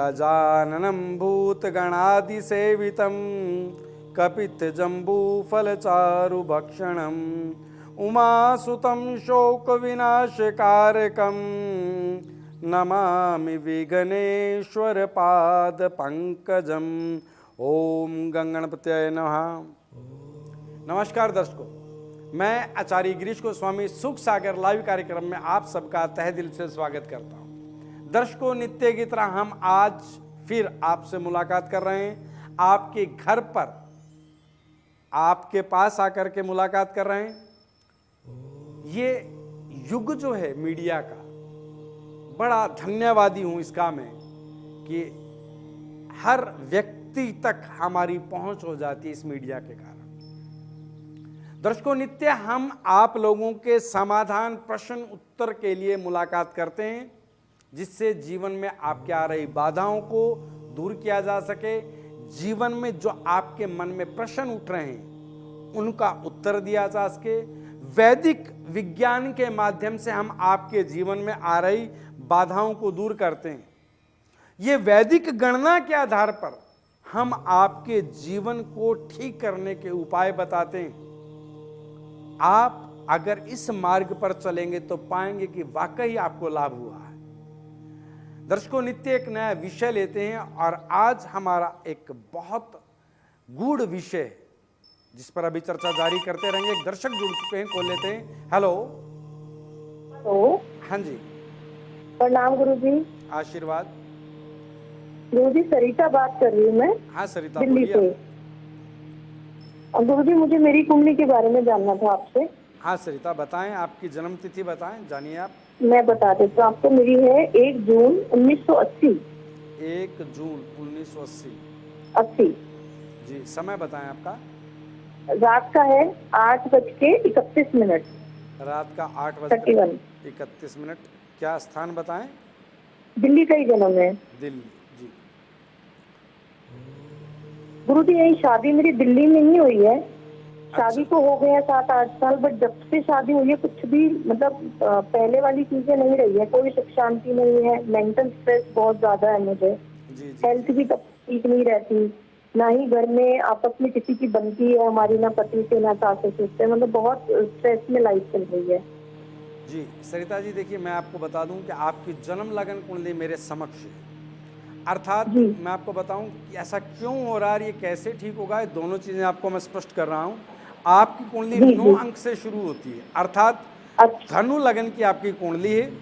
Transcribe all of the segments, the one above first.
गजाननं भूतगणादिसेवितं कपित्थजम्बूफलचारुभक्षणम् उमासुतं शोकविनाशकारकं नमामि विघ्नेश्वरपादपङ्कजम्। ओम गंगणपत्याय नमः। नमस्कार दर्शकों, मैं आचार्य गिरीश गोस्वामी सुख सागर लाइव कार्यक्रम में आप सबका तहे दिल से स्वागत करता हूं। दर्शकों, नित्य की तरह हम आज फिर आपसे मुलाकात कर रहे हैं। आपके घर पर, आपके पास आकर के मुलाकात कर रहे हैं। ये युग जो है मीडिया का, बड़ा धन्यवादी हूं इसका मैं कि हर व्यक्ति तक हमारी पहुंच हो जाती है इस मीडिया के कारण। दर्शकों, नित्य हम आप लोगों के समाधान प्रश्न उत्तर के लिए मुलाकात करते हैं, जिससे जीवन में आपके आ रही बाधाओं को दूर किया जा सके। जीवन में जो आपके मन में प्रश्न उठ रहे हैं उनका उत्तर दिया जा सके। वैदिक विज्ञान के माध्यम से हम आपके जीवन में आ रही बाधाओं को दूर करते हैं। ये वैदिक गणना के आधार पर हम आपके जीवन को ठीक करने के उपाय बताते हैं। आप अगर इस मार्ग पर चलेंगे तो पाएंगे कि वाकई आपको लाभ हुआ है। दर्शकों, नित्य एक नया विषय लेते हैं और आज हमारा एक बहुत गूढ़ विषय है जिस पर अभी चर्चा जारी करते रहेंगे। एक दर्शक जुड़ चुके हैं, कॉल लेते हैं। हेलो। हेलो। हाँ जी, प्रणाम गुरु जी। आशीर्वाद। गुरु जी, सरिता बात कर रही हूँ मैं। हाँ सरिता, दिल्ली बोलिए। से। और गुरु जी, मुझे मेरी कुंडली के बारे में जानना था आपसे। हाँ सरिता, बताएं, आपकी जन्म तिथि बताएं, जानिए आप। मैं बता देती हूँ आपको। मेरी है 1 जून 1980। 1 जून 1980। 80। जी, समय बताएं आपका। रात का है 8:31। रात का 31। 8:31। क्या स्थान बताएं? दिल्ली का ही जन्म है। दिल्ली। जी गुरु जी, यही शादी मेरी दिल्ली में ही हुई है। शादी अच्छा। को हो गया 7-8 साल, बट जब से शादी हुई है कुछ भी मतलब पहले वाली चीजें नहीं रही है। कोई सुख शांति नहीं है। मेंटल स्ट्रेस बहुत ज्यादा है मुझे। जी जी। हेल्थ भी तब ठीक नहीं रहती। ना ही घर में आपस में किसी की बनती है हमारी, ना पति से ना सास ससुर से। मतलब बहुत स्ट्रेस में लाइफ चल रही है। जी सरिता जी, देखिए मैं आपको बता दूं कि आपकी जन्म लगन कुंडली मेरे समक्ष है। अर्थात जी। मैं आपको बताऊं कि ऐसा क्यों हो रहा है, ये कैसे ठीक होगा, ये दोनों चीजें आपको मैं स्पष्ट कर रहा हूं। आपकी कुंडली जी 9 जी। अंक से शुरू होती है, अर्थात अच्छा धनु लगन की आपकी कुंडली है।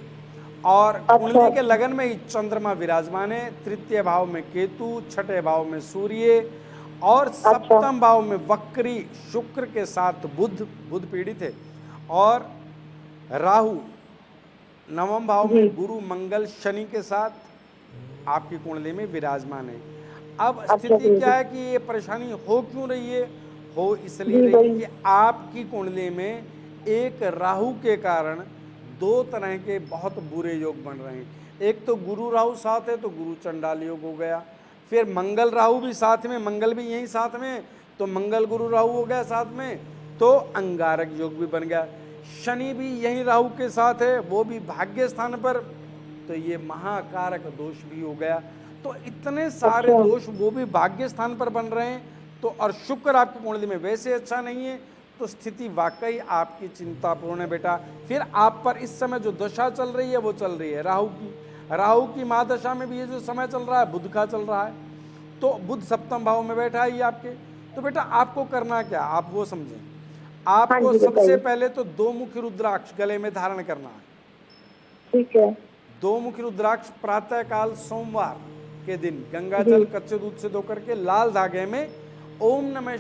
और अच्छा। कुंडली के लगन में ही चंद्रमा विराजमान है। तृतीय भाव में केतु, छठे भाव में सूर्य और अच्छा सप्तम भाव में वक्री शुक्र के साथ बुध पीड़ित है। और राहु नवम भाव जी में गुरु मंगल शनि के साथ आपकी कुंडली में विराजमान है। अब अच्छा। स्थिति जी क्या है कि ये परेशानी हो क्यों रही है? हो इसलिए जी रही भाई। है कि आपकी कुंडली में एक राहु के कारण 2 तरह के बहुत बुरे योग बन रहे हैं। एक तो गुरु राहु साथ है तो गुरु चंडाल योग हो गया। फिर मंगल राहु भी साथ में, मंगल भी यही साथ में, तो मंगल गुरु राहु हो गया साथ में, तो अंगारक योग भी बन गया। शनि भी यही राहु के साथ है, वो भी भाग्य स्थान पर, तो ये महाकारक दोष भी हो गया। तो इतने सारे अच्छा दोष वो भी भाग्य स्थान पर बन रहे हैं। तो और शुक्र आपकी कुंडली में वैसे अच्छा नहीं है, तो स्थिति वाकई आपकी चिंतापूर्ण है बेटा। फिर आप पर इस समय जो दशा चल रही है वो चल रही है राहु की महादशा में भी ये जो समय चल रहा है बुध का चल रहा है। तो बुध सप्तम भाव में बैठा है आपके। तो बेटा आपको करना क्या, आप वो समझें। हाँ आपको जी सबसे बताइए। पहले तो 2 मुखी रुद्राक्ष गले में धारण करना है। ठीक है। 2 मुखी रुद्राक्ष प्रातः काल सोमवार के दिन गंगा जी जल कच्चे दूध से धो करके लाल धागे में ओम नमः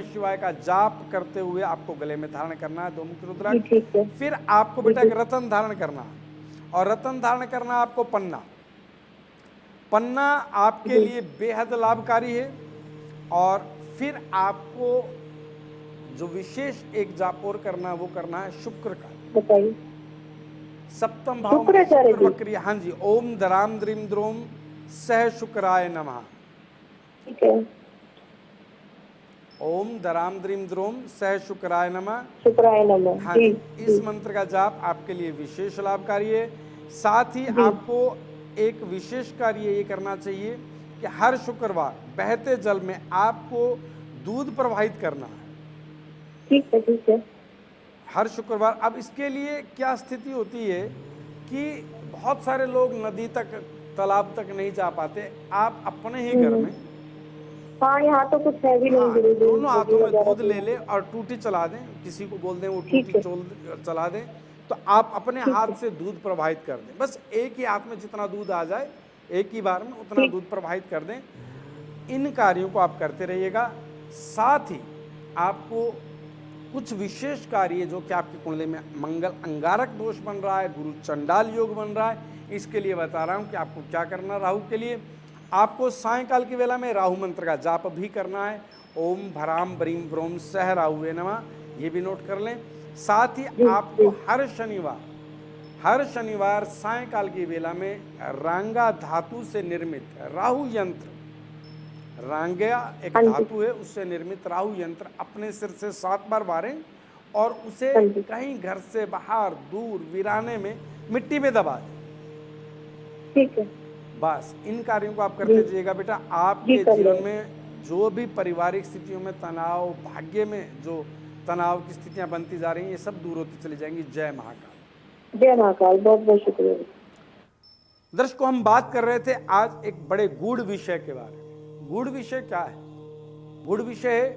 शिवाय का जाप करते हुए आपको गले में धारण करना है 2 मुखी जी रुद्राक्ष। ठीक है। फिर आपको जी बेटा जी। एक रतन धारण करना है, और रतन धारण करना है आपको पन्ना आपके जी लिए बेहद लाभकारी है। और फिर आपको जो विशेष एक जाप और करना है वो करना है शुक्र का। बताइए। सप्तम भाव में शुक्राचार्य शुक्र जी। वक्री। हाँ जी, ओम दराम द्रीम द्रोम सह शुक्राय नमः। ठीक है। ओम दराम द्रीम द्रोम सह शुक्राय नमः। शुक्राय नमः। हाँ जी जी, जी इस मंत्र का जाप आपके लिए विशेष लाभकारी है। साथ ही जी। आपको एक विशेष कार्य ये करना चाहिए कि हर शुक्रवार बहते जल में आपको दूध प्रवाहित करना है, ठीक है, ठीक है। हर शुक्रवार। अब इसके लिए क्या स्थिति होती है कि बहुत सारे लोग नदी तक, तालाब तक नहीं जा पाते, आप अपने ही घर में, हाँ, यहाँ तो कुछ है भी नहीं हाँ, गुरुजी, दोनों हाथों में वगैरह दूध तो ले यहाँ ले पे। और टूटी चला दें, किसी को बोल दें वो ठीक टूटी है, चला दें, तो आप अपने ठीक हाथ है, से दूध प्रवाहित कर दें। बस एक ही हाथ में जितना दूध आ जाए एक ही बार में उतना ठीक। दूध प्रवाहित कर दें। इन कार्यों को आप करते रहिएगा। साथ ही आपको कुछ विशेष कार्य जो कि आपकी कुंडली में मंगल अंगारक दोष बन रहा है, गुरु चंडाल योग बन रहा है, इसके लिए बता रहा हूं कि आपको क्या करना। राहु के लिए आपको सायंकाल की वेला में राहु मंत्र का जाप भी करना है। ओम भराम ब्रीम ब्रोम सह राहुवे नमः, ये भी नोट कर लें। साथ ही जी, आपको जी। हर शनिवार सायंकाल की वेला में रांगा धातु से निर्मित राहु यंत्र, रांगा एक हाँ जी, धातु है, उससे निर्मित राहु यंत्र अपने सिर से 7 बार वारें और उसे हाँ जी, कहीं घर से बाहर दूर वीराने में मिट्टी में दबा दें। ठीक है। बस इन कार्यों को आप जी, करते जाइएगा बेटा। जी, आपके कर जीवन लेंगे। में जो भी पारिवारिक स्थितियों में तनाव, भाग्य में जो तनाव की स्थितियां बनती जा रही हैं, ये सब दूर होती चली जाएंगी। जय महाकाल। जय महाकाल, बहुत बहुत शुक्रिया। दर्शकों, हम बात कर रहे थे आज एक बड़े गूढ़ विषय के बारे में। गूढ़ विषय क्या है? गूढ़ विषय है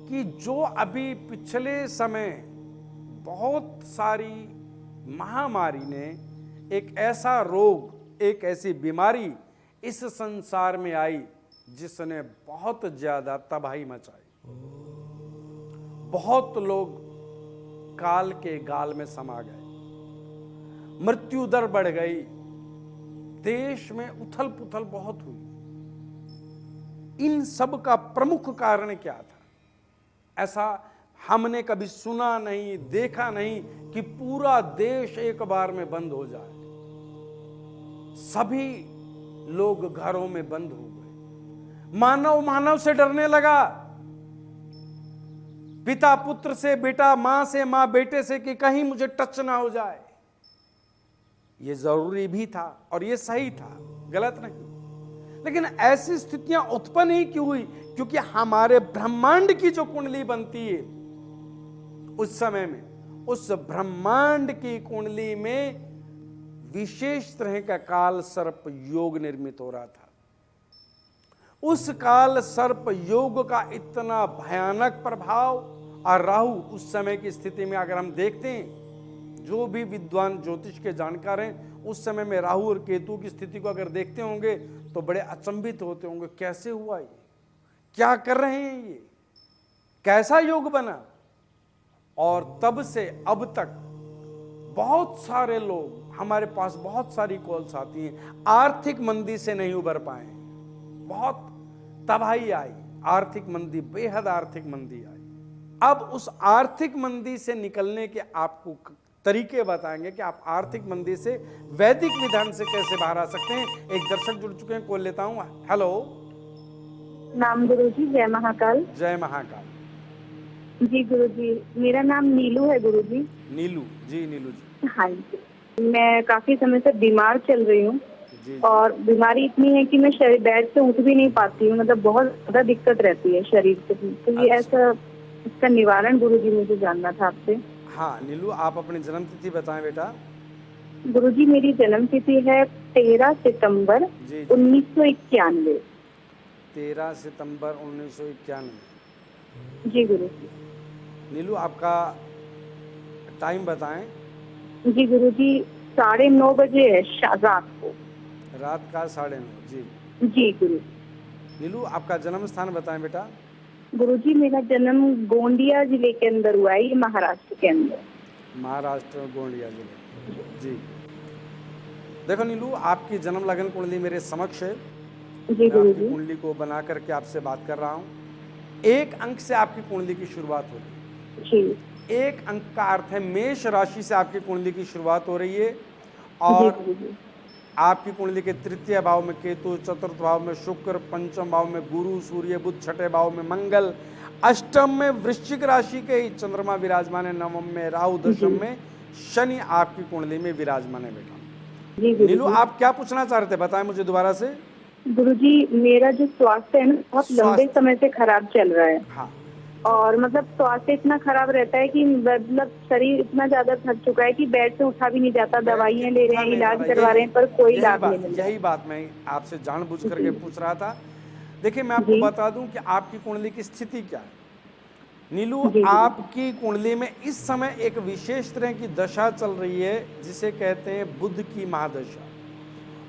कि जो अभी पिछले समय बहुत सारी महामारी ने, एक ऐसा रोग, एक ऐसी बीमारी इस संसार में आई जिसने बहुत ज्यादा तबाही मचाई। बहुत लोग काल के गाल में समा गए, मृत्यु दर बढ़ गई, देश में उथल पुथल बहुत हुई। इन सब का प्रमुख कारण क्या था? ऐसा हमने कभी सुना नहीं, देखा नहीं कि पूरा देश एक बार में बंद हो जाए। सभी लोग घरों में बंद हो गए। मानव मानव से डरने लगा, पिता पुत्र से, बेटा मां से, मां बेटे से, कि कहीं मुझे टच ना हो जाए। ये जरूरी भी था और ये सही था, गलत नहीं। लेकिन ऐसी स्थितियां उत्पन्न ही क्यों हुई? क्योंकि हमारे ब्रह्मांड की जो कुंडली बनती है उस समय में, उस ब्रह्मांड की कुंडली में विशेष तरह का काल सर्प योग निर्मित हो रहा था। उस काल सर्प योग का इतना भयानक प्रभाव, और राहु उस समय की स्थिति में अगर हम देखते हैं, जो भी विद्वान ज्योतिष के जानकार हैं, उस समय में राहु और केतु की स्थिति को अगर देखते होंगे तो बड़े अचंभित होते होंगे, कैसे हुआ ये, क्या कर रहे हैं ये, कैसा योग बना। और तब से अब तक बहुत सारे लोग, हमारे पास बहुत सारी कॉल्स आती हैं, आर्थिक मंदी से नहीं उबर पाए, बहुत तबाही आई, आर्थिक मंदी, बेहद आर्थिक मंदी आई। अब उस आर्थिक मंदी से निकलने के आपको तरीके बताएंगे कि आप आर्थिक मंदी से वैदिक विधान से कैसे बाहर आ सकते हैं। एक दर्शक जुड़ चुके हैं, कॉल लेता हूं। हेलो। नाम गुरुजी, जय महाकाल। जय महाकाल। जी गुरुजी, मेरा नाम नीलू है गुरुजी। नीलू जी, नीलू जी। हाँ जी, मैं काफी समय से बीमार चल रही हूँ जी। और बीमारी इतनी है कि मैं शरीर बेड से उठ भी नहीं पाती हूँ, मतलब बहुत ज्यादा दिक्कत रहती है शरीर से। तो ये अच्छा। ऐसा, इसका निवारण गुरुजी मुझे जानना था आपसे। हाँ नीलू, आप अपनी जन्म तिथि बताएं बेटा। गुरुजी, मेरी जन्म तिथि है 13 सितंबर जी, 1991। 13 सितंबर 1991। जी गुरुजी। नीलू, आपका टाइम बताएं। जी गुरुजी, 9:30 बजे है रात को। रात का 9:30। जी। जी गुरु। नीलू, आपका जन्म स्थान बताएं बेटा। गुरुजी, मेरा जन्म गोंदिया जिले के अंदर हुआ है, ये महाराष्ट्र के अंदर। महाराष्ट्र, गोंदिया जिले। जी। देखो नीलू, आपकी जन्म लगन कुंडली मेरे समक्ष है। जी मैं आपकी गुरुजी। कुंडली को बना करके आपसे बात कर रहा हूँ। एक अंक से आपकी कुंडली की शुरुआत हो रही है। जी। एक अंक का अर्थ है मेष राशि से आपकी कुंडली की शुरुआत हो रही है। जी और गुरुजी। आपकी कुंडली के तृतीय भाव में केतु, चतुर्थ भाव में शुक्र, पंचम भाव में गुरु, सूर्य, बुध, छठे भाव में मंगल, अष्टम में वृश्चिक राशि के ही चंद्रमा विराजमान है, नवम में राहु, दशम में शनि आपकी कुंडली में विराजमान है बेटा। जी नीलू, गुरुजी। आप क्या पूछना चाह रहे थे, बताएं मुझे दोबारा से। गुरुजी, मेरा जो स्वास्थ्य है ना बहुत लंबे स्वास्थ्य। समय से खराब चल रहा है। हाँ, और मतलब स्वास्थ्य इतना खराब रहता है कि मतलब शरीर इतना ज्यादा थक चुका है कि बेड से उठा भी नहीं जाता। बैठ के दवाइयाँ ले रहे उठा हैं, नहीं जा इलाज रहा। करवा रहे यही हैं, पर कोई यही लाभ नहीं बात मिल रहा यही बात मैं आपसे जानबूझ है। करके जी पूछ रहा था। देखिए, मैं आपको जी बता दूं कि आपकी कुंडली की स्थिति क्या है। नीलू, जी गुरुजी। आपकी कुंडली में इस समय एक विशेष तरह की दशा चल रही है जिसे कहते हैं बुध की महादशा।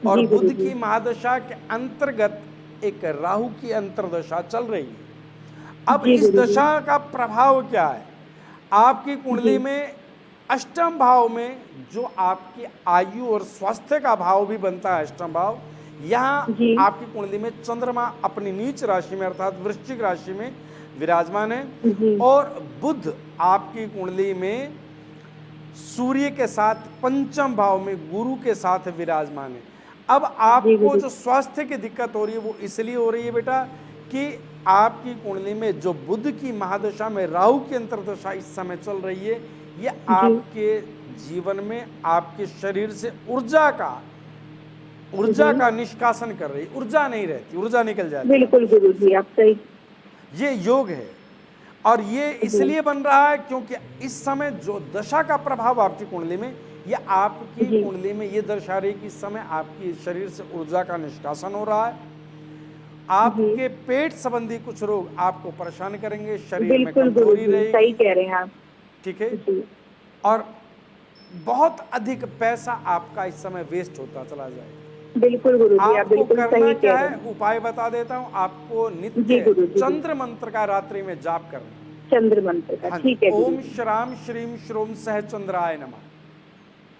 और जी बुध गुरुजी। की महादशा के अंतर्गत एक राहु की अंतर्दशा चल रही है। अब जी इस गुरुजी। दशा का प्रभाव क्या है? आपकी कुंडली जी में अष्टम भाव में जो आपकी आयु और स्वास्थ्य का भाव भी बनता है, अष्टम भाव, यहाँ जी आपकी कुंडली में चंद्रमा अपनी नीच राशि में अर्थात वृश्चिक राशि में विराजमान है। जी और बुध आपकी कुंडली में सूर्य के साथ पंचम भाव में गुरु के साथ विराजमान है। अब जी आपको गुरुजी। जो स्वास्थ्य की दिक्कत हो रही है वो इसलिए हो रही है बेटा कि आपकी कुंडली में जो बुध की महादशा में राहु की अंतर्दशा इस समय चल रही है, ये जी आपके जीवन में आपके शरीर से ऊर्जा जी का निष्कासन कर रही है। ऊर्जा नहीं रहती, ऊर्जा निकल जाती है। बिल्कुल गुरुजी, आप सही। ये योग है। और ये जी इसलिए बन रहा है क्योंकि इस समय जो दशा का प्रभाव आपकी कुंडली में, ये आपकी जी कुंडली में ये दर्शा रही कि इस समय आपकी शरीर से ऊर्जा का निष्कासन हो रहा है। जी आपके पेट संबंधी कुछ रोग आपको परेशान करेंगे, शरीर में बिल्कुल कमजोरी गुरुजी, सही रहेगी। कह रहे हैं आप। ठीक है। जी और बहुत अधिक पैसा आपका इस समय वेस्ट होता चला जाएगा। बिल्कुल गुरुजी, आप आपको बिल्कुल करना सही क्या कह रहे है, हैं। उपाय बता देता हूं। आपको जी नित्य गुरुजी। चंद्र मंत्र का रात्रि में जाप करना है। चंद्र मंत्र का, हाँ, ठीक है ओम गुरुजी। श्राम श्रीम श्रोम सह चंद्राय नमः।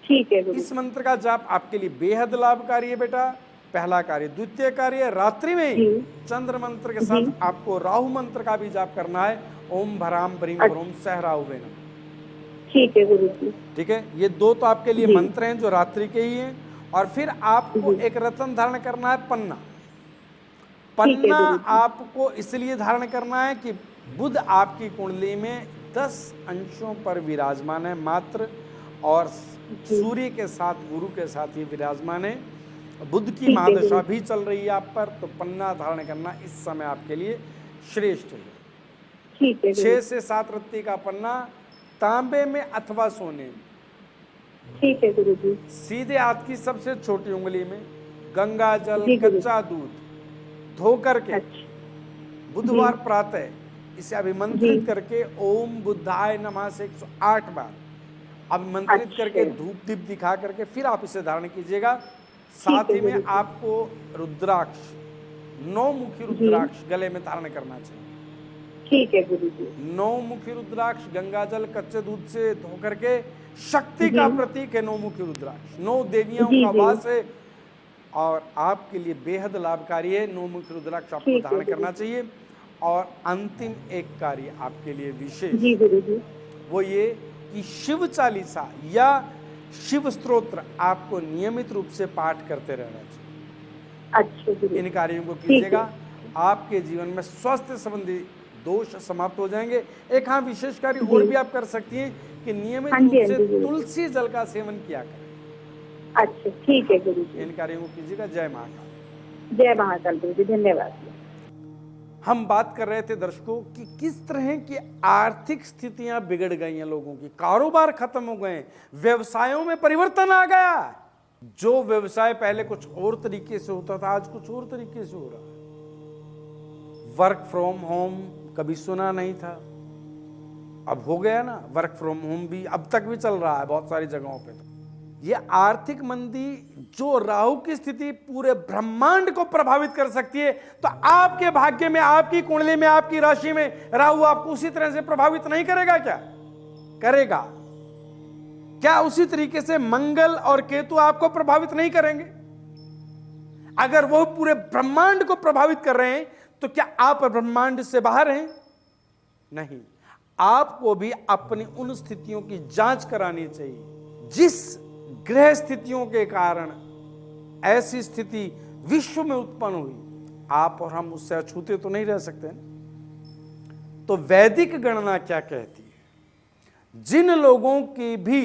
ठीक है इस गुरुजी। मंत्र का जाप आपके लिए बेहद लाभकारी है बेटा। पहला कार्य। द्वितीय कार्य, रात्रि में ही जी चंद्र मंत्र के जी साथ आपको राहु मंत्र का भी जाप करना है। ओम भराम बरीम अच्छा, भरोम सह राहुवे नमः। ठीक है गुरुजी। ठीक है, ये दो तो आपके लिए जी मंत्र हैं जो रात्रि के ही हैं। और फिर आपको जी एक रत्न धारण करना है, पन्ना। ठीक है पन्ना गुरुजी। आपको इसलिए धारण करना है कि बुध आपकी कुंडली में 10 अंशों पर विराजमान है मात्र। और जी सूर्य के साथ गुरु के साथ ये विराजमान है। बुध की ठीक है महादशा गुरुजी। भी चल रही है आप पर, तो पन्ना धारण करना इस समय आपके लिए श्रेष्ठ है। ठीक है 6 गुरुजी। से 7 रत्ती का पन्ना, तांबे में अथवा सोने में, ठीक है गुरुजी। सीधे हाथ की सबसे छोटी उंगली में गंगा जल जी गुरुजी। कच्चा दूध धो करके अच्छा। जी बुधवार प्रातः इसे जी अभिमंत्रित करके ओम बुद्धाय नमः से 108 बार अभिमंत्रित करके अच्छा, धूप दीप दिखा करके फिर आप इसे धारण कीजिएगा। ठीक साथ है ही में गुरुजी। आपको रुद्राक्ष, 9 मुखी जी रुद्राक्ष गले में धारण करना चाहिए। ठीक है गुरुजी। 9 मुखी रुद्राक्ष गंगा जल कच्चे दूध से धो करके, शक्ति जी का प्रतीक है 9 मुखी रुद्राक्ष, 9 देवियों जी का जी वास है और आपके लिए बेहद लाभकारी है। 9 मुखी रुद्राक्ष आपको ठीक है धारण करना गुरुजी। चाहिए। और अंतिम एक कार्य आपके लिए विशेष, जी गुरुजी। वो ये कि शिव चालीसा या शिव स्तोत्र आपको नियमित रूप से पाठ करते रहना चाहिए। अच्छा गुरुजी। इन कार्यों को ठीक कीजिएगा, है। आपके जीवन में स्वास्थ्य संबंधी दोष समाप्त हो जाएंगे। एक हाँ विशेष कार्य और जी भी आप कर सकती हैं कि नियमित हाँ रूप जी हाँ से जी गुरुजी। तुलसी जल का सेवन किया करें। अच्छा ठीक है गुरुजी। इन कार्यों को कीजिएगा। जय महाकाल। जय महाकाल गुरुजी, धन्यवाद। हम बात कर रहे थे दर्शकों कि किस तरह की आर्थिक स्थितियां बिगड़ गई हैं लोगों की, कारोबार खत्म हो गए, व्यवसायों में परिवर्तन आ गया। जो व्यवसाय पहले कुछ और तरीके से होता था आज कुछ और तरीके से हो रहा है। वर्क फ्रॉम होम कभी सुना नहीं था, अब हो गया ना। वर्क फ्रॉम होम भी अब तक भी चल रहा है बहुत सारी जगहों पे। तो ये आर्थिक मंदी जो राहु की स्थिति पूरे ब्रह्मांड को प्रभावित कर सकती है, तो आपके भाग्य में, आपकी कुंडली में, आपकी राशि में राहु आपको उसी तरह से प्रभावित नहीं करेगा क्या? करेगा। क्या उसी तरीके से मंगल और केतु आपको प्रभावित नहीं करेंगे? अगर वो पूरे ब्रह्मांड को प्रभावित कर रहे हैं तो क्या आप ब्रह्मांड से बाहर हैं? नहीं। आपको भी अपनी उन स्थितियों की जांच करानी चाहिए जिस ग्रह स्थितियों के कारण ऐसी स्थिति विश्व में उत्पन्न हुई। आप और हम उससे अछूते तो नहीं रह सकते। तो वैदिक गणना क्या कहती है? जिन लोगों की भी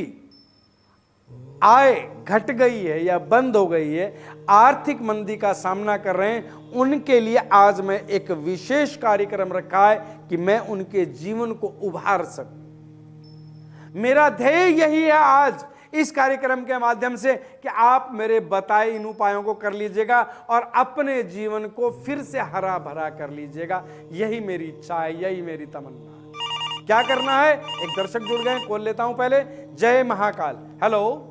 आय घट गई है या बंद हो गई है, आर्थिक मंदी का सामना कर रहे हैं, उनके लिए आज मैं एक विशेष कार्यक्रम रखा है कि मैं उनके जीवन को उभार सकूं। मेरा ध्येय यही है आज इस कार्यक्रम के माध्यम से कि आप मेरे बताए इन उपायों को कर लीजिएगा और अपने जीवन को फिर से हरा भरा कर लीजिएगा। यही मेरी इच्छा है, यही मेरी तमन्ना है। क्या करना है? एक दर्शक जुड़ गए, कॉल लेता हूं पहले। जय महाकाल। हेलो,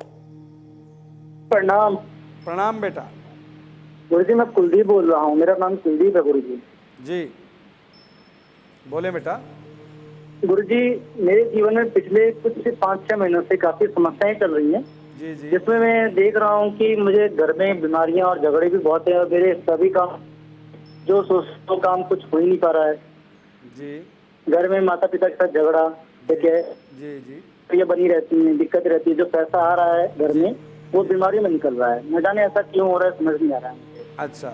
प्रणाम। प्रणाम बेटा। गुरु जी मैं कुलदीप बोल रहा हूँ, मेरा नाम कुलदीप है गुरु जी। जी बोले बेटा। गुरु जी मेरे जीवन में पिछले कुछ 5-6 महीनों से काफी समस्याएं चल रही हैं, जी जी जिसमें मैं देख रहा हूँ कि मुझे घर में बीमारियां और झगड़े भी बहुत है और मेरे सभी काम जो सोचो काम कुछ हो ही नहीं पा रहा है। जी घर में माता पिता के साथ झगड़ा, ठीक है, जी जी ये बनी रहती है, दिक्कत रहती है। जो पैसा आ रहा है घर में वो बीमारी में निकल रहा है, न जाने ऐसा क्यों हो रहा है, समझ नहीं आ रहा है मुझे। अच्छा,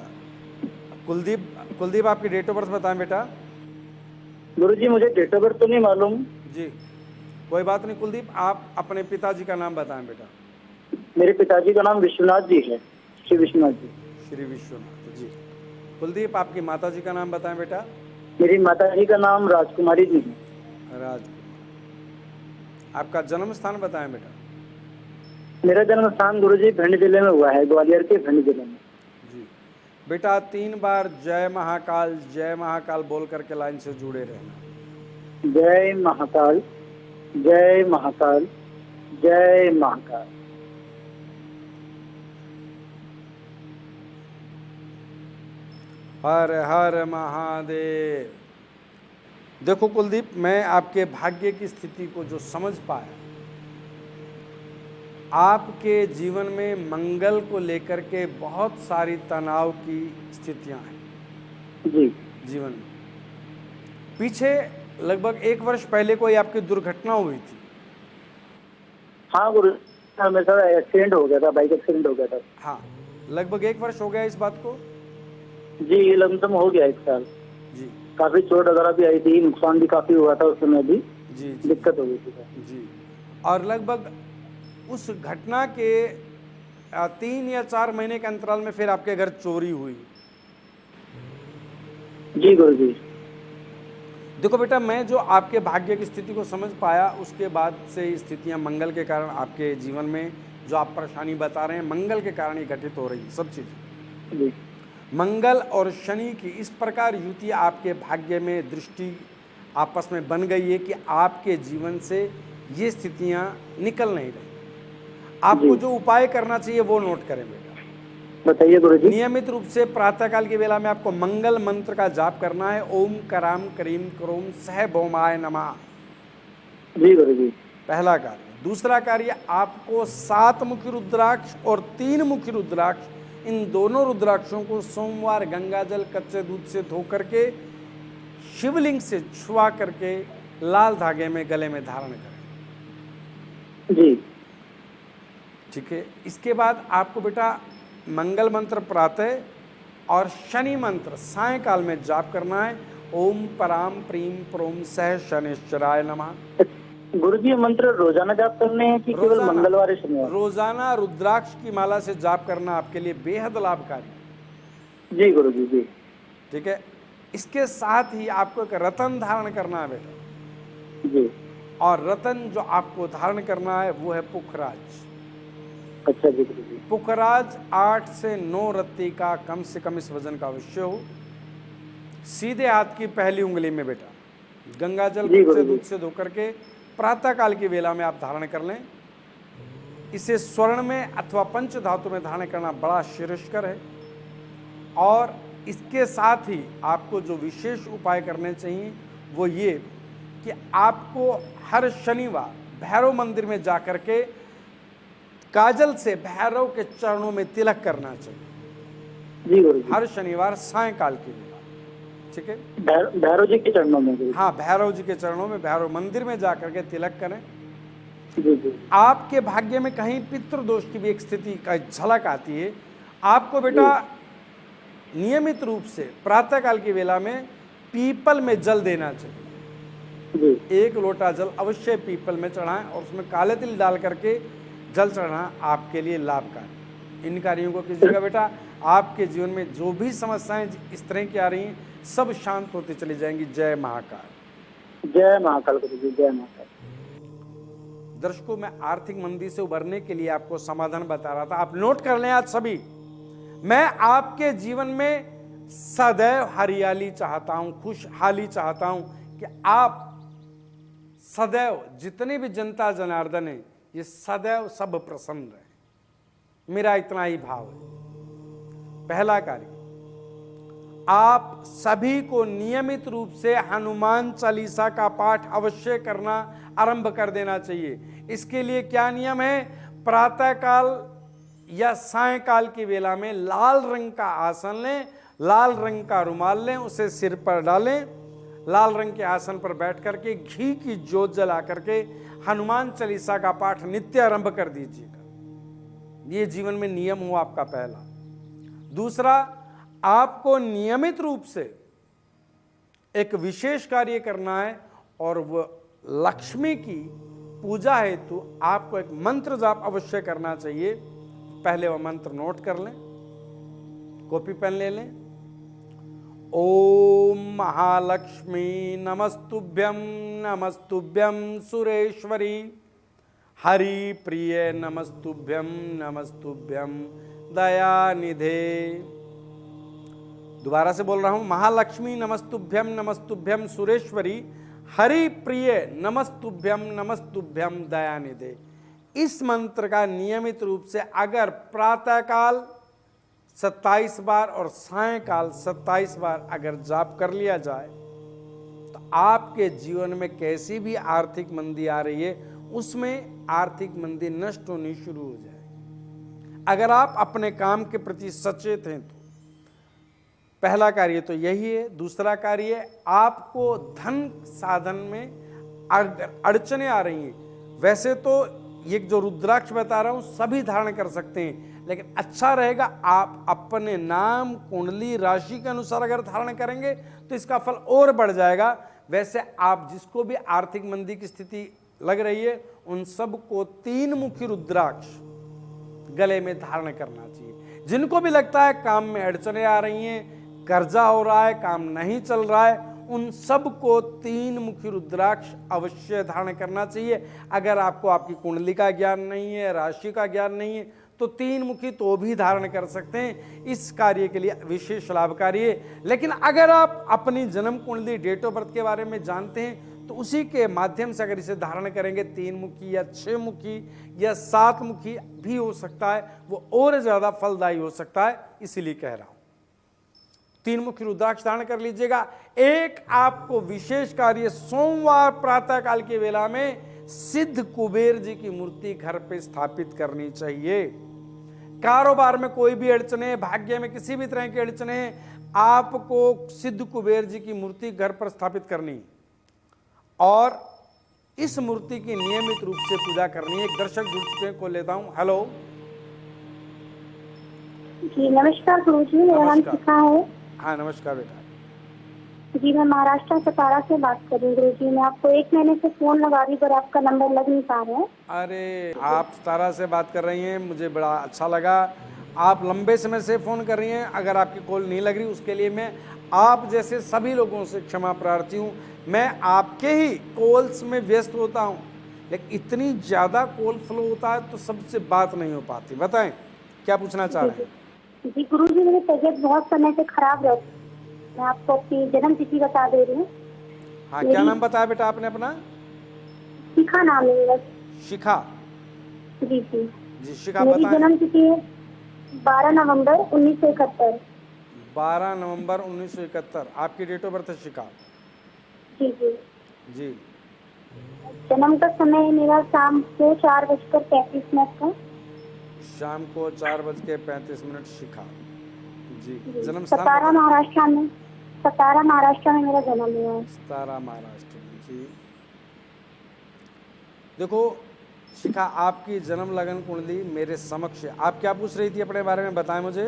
कुलदीप आपकी डेट ऑफ बर्थ बताएं बेटा। गुरु जी मुझे डेट ऑफ बर्थ तो नहीं मालूम। जी कोई बात नहीं कुलदीप, आप अपने पिताजी का नाम बताएं बेटा। मेरे पिताजी का नाम विश्वनाथ जी है, श्री विश्वनाथ जी। श्री विश्वनाथ जी। कुलदीप आपकी माता जी का नाम बताएं बेटा। मेरी माता जी का नाम राजकुमारी जी है। राजकुमार। आपका जन्म स्थान बताएं बेटा। मेरा जन्म स्थान गुरु जी भिंड जिले में हुआ है, ग्वालियर के भिंड जिले में। जी बेटा 3 बार जय महाकाल बोल करके लाइन से जुड़े रहना। जय महाकाल, जय महाकाल, जय महाकाल। हर हर महादेव। देखो कुलदीप, मैं आपके भाग्य की स्थिति को जो समझ पाया, आपके जीवन में मंगल को लेकर के बहुत सारी तनाव की स्थितियां हैं जी जीवन में। पीछे लगभग 1 वर्ष पहले कोई आपकी दुर्घटना हुई थी। हाँ गुरु, मेरे साथ एक्सीडेंट हो गया था, बाइक एक्सीडेंट हो गया था। हाँ, लगभग 1 वर्ष हो गया इस बात को। जी ये लमसम हो गया 1 साल। जी काफी चोट वगैरह भी आई थी, नुकसान भी काफी हुआ था उस समय भी। जी दिक्कत हो गई थी जी। और लगभग उस घटना के 3 या 4 महीने के अंतराल में फिर आपके घर चोरी हुई। जी गुरु जी। देखो बेटा, मैं जो आपके भाग्य की स्थिति को समझ पाया, उसके बाद से स्थितियां मंगल के कारण आपके जीवन में जो आप परेशानी बता रहे हैं, मंगल के कारण ही घटित हो रही है सब चीज़। जी मंगल और शनि की इस प्रकार युति आपके भाग्य में दृष्टि आपस में बन गई है कि आपके जीवन से ये स्थितियां निकल नहीं रही। आपको जो उपाय करना चाहिए वो नोट करें बेटा। बताइए गुरु जी। नियमित रूप से प्रातःकाल की वेला में आपको मंगल मंत्र का जाप करना है। ओम कराम करीम करोम सह भौमाय नमः। जी गुरु जी। पहला कार्य। दूसरा कार्य, आपको 7 मुखी रुद्राक्ष और 3 मुखी रुद्राक्ष, इन दोनों रुद्राक्षों को सोमवार गंगा जल कच्चे दूध से धो करके शिवलिंग से छुआ करके लाल धागे में गले में धारण करें। जी ठीक है। इसके बाद आपको बेटा मंगल मंत्र प्रातः और शनि मंत्र सायंकाल में जाप करना है। ओम पराम प्रीम प्रोम सह शनिश्चराय नमः। गुरु जी मंत्र रोजाना जाप करने हैं कि केवल मंगलवार शनिवार? रोजाना रुद्राक्ष की माला से जाप करना आपके लिए बेहद लाभकारी। जी गुरु जी। जी ठीक है। इसके साथ ही आपको एक रतन धारण करना है बेटा। जी। और रतन जो आपको धारण करना है वो है पुखराज। अच्छा जी गुरु जी। पुखराज 8 से 9 रत्ती का कम से कम इस वजन का अवश्य हो। सीधे हाथ की पहली उंगली में बेटा गंगा जल कच्चे दूध से धो करके प्रातः काल की वेला में आप धारण कर लें। इसे स्वर्ण में अथवा पंच धातु में धारण करना बड़ा श्रेयस्कर है। और इसके साथ ही आपको जो विशेष उपाय करने चाहिए वो ये कि आपको हर शनिवार भैरव मंदिर में जाकर के काजल से भैरव के चरणों में तिलक करना चाहिए। जी गुरु जी। हर शनिवार सायंकाल की वेला। ठीक है। भैरव जी के चरणों में? हाँ, भैरव जी के चरणों में, भैरव मंदिर में जाकर के तिलक करें। जी जी। आपके भाग्य में कहीं पितृदोष की भी एक स्थिति का झलक आती है। आपको बेटा नियमित रूप से प्रातःकाल की वेला में पीपल में जल देना चाहिए। जी। 1 लोटा जल अवश्य पीपल में चढ़ाएं और उसमें काले तिल डाल करके जल चढ़ाना आपके लिए लाभकारी। इन कार्यों को कीजिएगा बेटा, आपके जीवन में जो भी समस्याएं इस तरह की आ रही हैं सब शांत होती चली जाएंगी। जय महाकाल। जय महाकाल गुरुजी, जय महाकाल। दर्शकों, मैं आर्थिक मंदी से उभरने के लिए आपको समाधान बता रहा था, आप नोट कर लें आज सभी। मैं आपके जीवन में सदैव हरियाली चाहता हूं, खुशहाली चाहता हूं कि आप सदैव, जितने भी जनता जनार्दन है, ये सदैव सब प्रसन्न रहे। मेरा इतना ही भाव है। पहला कार्य, आप सभी को नियमित रूप से हनुमान चालीसा का पाठ अवश्य करना आरंभ कर देना चाहिए। इसके लिए क्या नियम है? प्रातःकाल या सायंकाल की वेला में लाल रंग का आसन लें, लाल रंग का रुमाल लें, उसे सिर पर डालें, लाल रंग के आसन पर बैठ करके घी की ज्योत जला करके हनुमान चालीसा का पाठ नित्य आरंभ कर दीजिएगा। ये जीवन में नियम हो आपका पहला। दूसरा, आपको नियमित रूप से एक विशेष कार्य करना है और वह लक्ष्मी की पूजा हेतु आपको एक मंत्र जाप अवश्य करना चाहिए। पहले वह मंत्र नोट कर लें, कॉपी पेन ले लें। ओम महालक्ष्मी नमस्तुभ्यं नमस्तुभ्यं सुरेश्वरी, हरि प्रिय नमस्तुभ्यं नमस्तुभ्यं दयानिधे। दोबारा से बोल रहा हूं, महालक्ष्मी नमस्तुभ्यं नमस्तुभ्यं सुरेश्वरी, हरि प्रिय नमस्तुभ्यं नमस्तुभ्यं दयानिधे। इस मंत्र का नियमित रूप से अगर प्रातःकाल 27 बार और सायंकाल 27 बार अगर जाप कर लिया जाए तो आपके जीवन में कैसी भी आर्थिक मंदी आ रही है उसमें आर्थिक मंदी नष्ट होनी शुरू हो जाए। अगर आप अपने काम के प्रति सचेत हैं तो पहला कार्य तो यही है। दूसरा कार्य, आपको धन साधन में अगर अड़चने आ रही हैं, वैसे तो ये जो रुद्राक्ष बता रहा हूं सभी धारण कर सकते हैं, लेकिन अच्छा रहेगा आप अपने नाम कुंडली राशि के अनुसार अगर धारण करेंगे तो इसका फल और बढ़ जाएगा। वैसे आप जिसको भी आर्थिक मंदी की स्थिति लग रही है उन सबको 3 मुखी रुद्राक्ष गले में धारण करना चाहिए। जिनको भी लगता है काम में अड़चने आ रही हैं, कर्जा हो रहा है, काम नहीं चल रहा है, उन सबको 3 मुखी रुद्राक्ष अवश्य धारण करना चाहिए। अगर आपको आपकी कुंडली का ज्ञान नहीं है, राशि का ज्ञान नहीं है तो 3 मुखी तो भी धारण कर सकते हैं। इस कार्य के लिए विशेष लाभकारी है। लेकिन अगर आप अपनी जन्म कुंडली डेट ऑफ बर्थ के बारे में जानते हैं तो उसी के माध्यम से अगर इसे धारण करेंगे 3 मुखी या 6 मुखी या 7 मुखी भी हो सकता है, वो और ज्यादा फलदायी हो सकता है, इसीलिए कह रहा हूं 3 मुखी रुद्राक्ष धारण कर लीजिएगा। एक आपको विशेष कार्य, सोमवार प्रातः काल की वेला में सिद्ध कुबेर जी की मूर्ति घर पे स्थापित करनी चाहिए। कारोबार में कोई भी अड़चने, भाग्य में किसी भी तरह की अड़चने, आपको सिद्ध कुबेर जी की मूर्ति घर पर स्थापित करनी और इस मूर्ति की नियमित रूप से पूजा करनी है। एक दर्शक जुड़ चुके हैं, को लेता हूं। हेलो जी नमस्कार गुरुजी, मेरा नाम शिखा है। हाँ नमस्कार बेटा। जी मैं महाराष्ट्र सतारा से बात कर रही हूँ गुरुजी। मैं आपको 1 महीने से फोन लगा रही पर आपका नंबर लग नहीं पा रहा है। अरे आप सतारा से बात कर रही हैं, मुझे बड़ा अच्छा लगा। आप लंबे समय से फ़ोन कर रही हैं, अगर आपकी कॉल नहीं लग रही उसके लिए मैं आप जैसे सभी लोगों से क्षमा प्रार्थी हूँ। मैं आपके ही कॉल्स में व्यस्त होता हूँ, लेकिन इतनी ज़्यादा कॉल फ्लो होता है तो सबसे बात नहीं हो पाती। बताएं क्या पूछना चाह रहे हैं? जी गुरुजी, मेरी तबीयत बहुत समय से खराब रहती है। मैं आपको अपनी जन्म तिथि बता दे रही हूँ। हाँ क्या नाम बताया बेटा आपने अपना? शिखा नाम है मेरा। शिखा जी जी जी शिखा मेरी बताएं। जन्म तिथि है 12 नवंबर 1971। 12 नवंबर 1971 आपकी डेट ऑफ बर्थ है शिखा जी जी जी। जन्म का समय है मेरा शाम को 4:35 का। शाम को 4:35 शिखा जी। जन्म सतारा स्थान महाराष्ट्र में, सतारा महाराष्ट्र में मेरा जन्म हुआ है। सतारा महाराष्ट्र में जी। देखो शिखा, आपकी जन्म लगन कुंडली मेरे समक्ष है। आप क्या पूछ रही थी अपने बारे में, बताएं मुझे।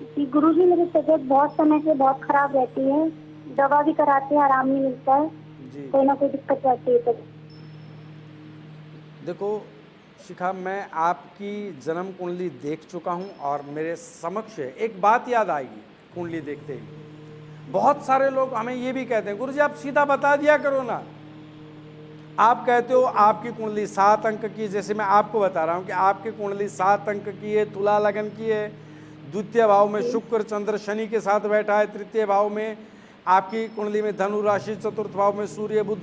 जी गुरुजी, मेरी तबीयत बहुत समय से बहुत खराब रहती है, दवा भी कराते हैं, आराम नहीं मिलता है, जी कोई ना कोई दिक्कत रहती है। देखो शिखा, मैं आपकी जन्म कुंडली देख चुका हूं और मेरे समक्ष एक बात याद आएगी कुंडली देखते ही। बहुत सारे लोग हमें ये भी कहते हैं, गुरुजी आप सीधा बता दिया करो ना। आप कहते हो आपकी कुंडली 7 अंक की, जैसे मैं आपको बता रहा हूं कि आपकी कुंडली 7 अंक की है, तुला लगन की है, द्वितीय भाव में शुक्र चंद्र शनि के साथ बैठा है, तृतीय भाव में आपकी कुंडली में धनु राशि, चतुर्थ भाव में सूर्य बुध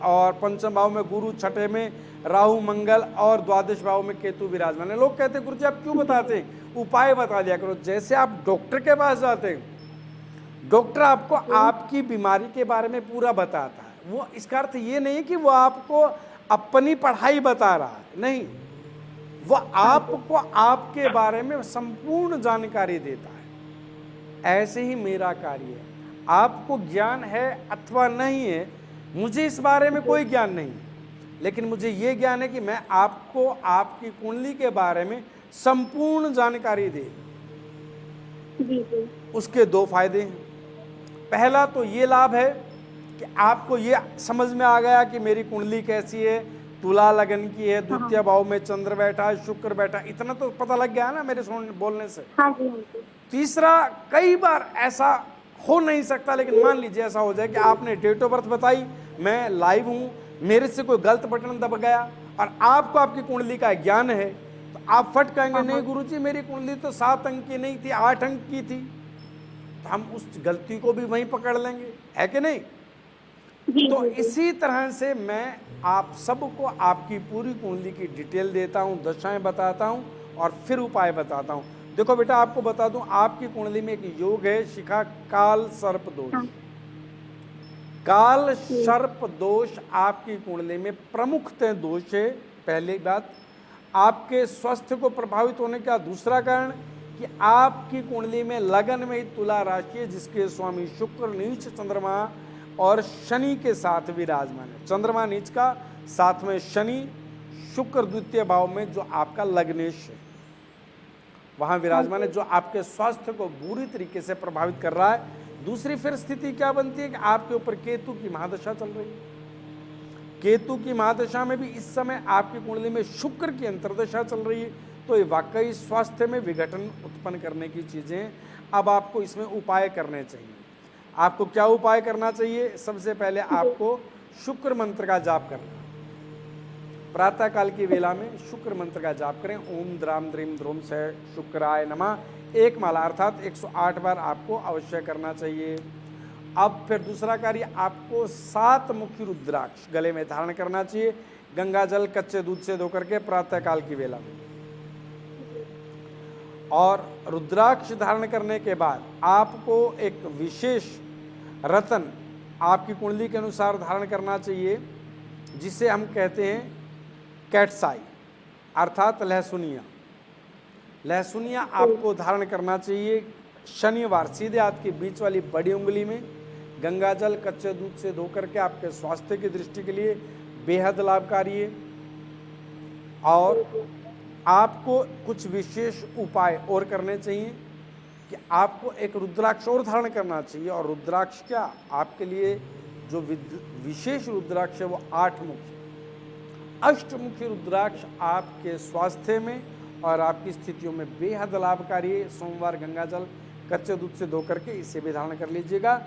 और पंचम भाव में गुरु, छठे में राहु मंगल और द्वादश भाव में केतु विराजमान है। लोग कहते हैं गुरुजी आप क्यों बताते हैं, उपाय बता दिया करो। जैसे आप डॉक्टर के पास जाते हैं, डॉक्टर आपको आपकी बीमारी के बारे में पूरा बताता है, वो इसका अर्थ ये नहीं कि वो आपको अपनी पढ़ाई बता रहा है, नहीं, वो आपको आपके बारे में संपूर्ण जानकारी देता है। ऐसे ही मेरा कार्य है, आपको ज्ञान है अथवा नहीं है, मुझे इस बारे में कोई ज्ञान नहीं है, लेकिन मुझे ये ज्ञान है कि मैं आपको आपकी कुंडली के बारे में संपूर्ण जानकारी दे। जी जी। उसके 2 फायदे हैं। पहला तो ये लाभ है कि आपको ये समझ में आ गया कि मेरी कुंडली कैसी है, तुला लगन की है, द्वितीय भाव में चंद्र बैठा है, शुक्र बैठा, इतना तो पता लग गया ना मेरे बोलने से। हाँ जी हाँ जी। तीसरा, कई बार ऐसा हो नहीं सकता, लेकिन मान लीजिए ऐसा हो जाए कि आपने डेट ऑफ बर्थ बताई, मैं लाइव हूं, मेरे से कोई गलत बटन दब गया और आपको आपकी कुंडली का ज्ञान है, तो आप फट कहेंगे नहीं गुरुजी मेरी कुंडली तो 7 अंक की नहीं थी, 8 अंक की थी, तो हम उस गलती को भी वहीं पकड़ लेंगे, है कि नहीं। तो इसी तरह से मैं आप सबको आपकी पूरी कुंडली की डिटेल देता हूं, दशाएं बताता हूं और फिर उपाय बताता हूं। देखो बेटा, आपको बता दूं, आपकी कुंडली में एक योग है शिखा, काल सर्प दोष। काल सर्प दोष आपकी कुंडली में प्रमुखतः दोष है। पहली बात, आपके स्वास्थ्य को प्रभावित होने का दूसरा कारण कि आपकी कुंडली में लगन में ही तुला राशि है, जिसके स्वामी शुक्र नीच चंद्रमा और शनि के साथ विराजमान है। चंद्रमा नीच का, साथ में शनि, शुक्र द्वितीय भाव में जो आपका लग्नेश है वहां विराजमान है, जो आपके स्वास्थ्य को बुरी तरीके से प्रभावित कर रहा है। दूसरी फिर स्थिति क्या बनती है कि आपके ऊपर केतु की महादशा चल रही है। केतु की महादशा में भी इस समय आपकी कुंडली में शुक्र की अंतर्दशा चल रही है, तो ये वाकई स्वास्थ्य में विघटन उत्पन्न करने की चीजें। अब आपको इसमें उपाय करने चाहिए। आपको क्या उपाय करना चाहिए? सबसे पहले आपको शुक्र मंत्र का जाप करना। प्रातः काल की वेला में शुक्र मंत्र का जाप करें। ओम द्राम द्रीम द्रोम से शुक्राय नमः, 1 माला अर्थात 108 बार आपको अवश्य करना चाहिए। अब फिर दूसरा कार्य, आपको 7 मुखी रुद्राक्ष गले में धारण करना चाहिए, गंगा जल कच्चे दूध से धो करके प्रातः काल की वेला में। और रुद्राक्ष धारण करने के बाद आपको एक विशेष रत्न आपकी कुंडली के अनुसार धारण करना चाहिए, जिसे हम कहते हैं कैटसाई अर्थात लहसुनिया। लहसुनिया आपको धारण करना चाहिए शनिवार, सीधे हाथ की बीच वाली बड़ी उंगली में। गंगा जल कच्चे दूध से धो करके आपके स्वास्थ्य की दृष्टि के लिए बेहद लाभकारी है। और आपको कुछ विशेष उपाय और करने चाहिए कि आपको एक रुद्राक्ष और धारण करना चाहिए। और रुद्राक्ष क्या, आपके लिए जो विशेष रुद्राक्ष है वो 8 मुखी, अष्टमुखी रुद्राक्ष आपके स्वास्थ्य में और आपकी स्थितियों में बेहद लाभकारी है। सोमवार गंगा जल कच्चे दूध से धो करके इसे भी धारण कर लीजिएगा।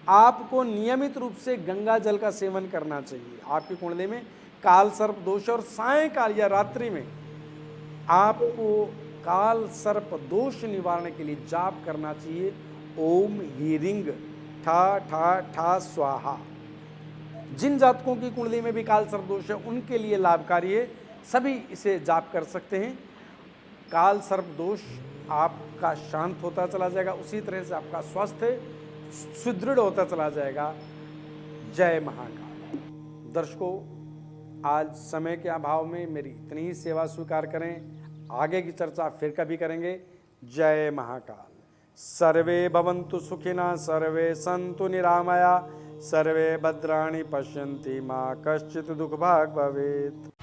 आपको नियमित रूप से गंगा जल का सेवन करना चाहिए। आपकी कुंडली में काल सर्प दोष और सायंकाल या रात्रि में आपको काल सर्प दोष निवारण के लिए जाप करना चाहिए ओम हीरिंग ठा ठा ठा स्वाहा। जिन जातकों की कुंडली में भी काल सर्प दोष है उनके लिए लाभकारी है, सभी इसे जाप कर सकते हैं। काल सर्प दोष आपका शांत होता चला जाएगा, उसी तरह से आपका स्वास्थ्य सुदृढ़ होता चला जाएगा। जय महाकाल। दर्शकों, आज समय के अभाव में मेरी इतनी ही सेवा स्वीकार करें, आगे की चर्चा फिर कभी करेंगे। जय महाकाल। सर्वे भवन्तु सुखिनः, सर्वे सन्तु निरामया, सर्वे भद्राणि पश्यन्ति, मा कश्चित् दुःखभाग् भवेत्।